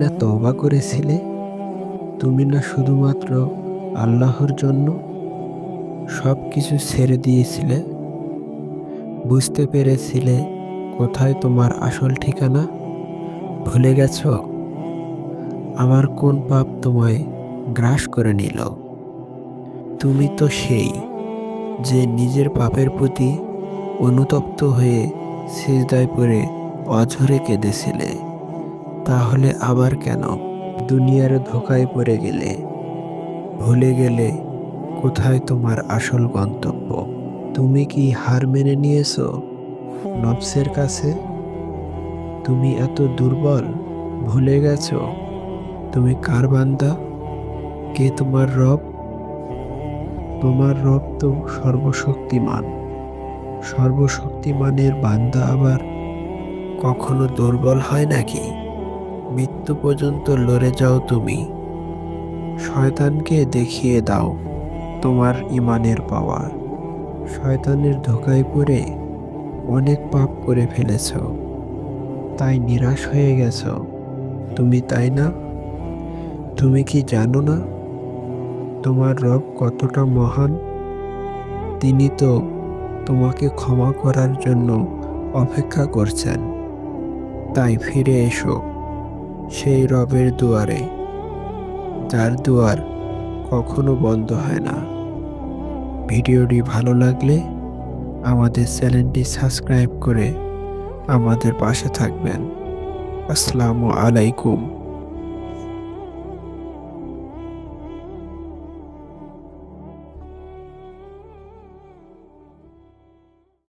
না তওবা করেছিলে? তুমি না শুধুমাত্র আল্লাহর জন্য সব কিছু ছেড়ে দিয়েছিলে? বুঝতে পেরেছিলে কোথায় তোমার আসল ঠিকানা? ভুলে গেছো আমার কোন পাপ তোমায় গ্রাস করে নিল? তুমি তো সেই যে নিজের পাপের প্রতি অনুতপ্ত হয়ে সিজদায় পড়ে অঝরে কেঁদেছিলে। তাহলে আবার কেন দুনিয়ার ধোঁকায় পড়ে গেলে? ভুলে গেলে কোথায় তোমার আসল গন্তব্য? তুমি কি হার মেনে নিয়েছো নফসের কাছে? তুমি এত দুর্বল, ভুলে গেছো তুমি কার বান্দা? কে তোমার রব? তোমার রব তো সর্বশক্তিমান। সর্বশক্তিমানের বান্দা আবার কখনো দুর্বল হয় নাকি? মৃত্যু পর্যন্ত লড়ে যাও তুমি। শয়তানকে দেখিয়ে দাও তোমার ইমানের পাওয়ার। শয়তানের ধোঁকায় পড়ে অনেক পাপ করে ফেলেছ, তাই নিরাশ হয়ে গেছ তুমি, তাই না? তুমি কি জানো না তোমার রব কতটা মহান? তিনি তো তোমাকে ক্ষমা করার জন্য অপেক্ষা করছেন। তাই ফিরে এসো সেই রবের দুয়ারে, যার দুয়ার কখনো বন্ধ হয় না। ভিডিওটি ভালো লাগলে আমাদের চ্যানেলটি সাবস্ক্রাইব করে আমাদের পাশে থাকবেন। আসসালামু আলাইকুম।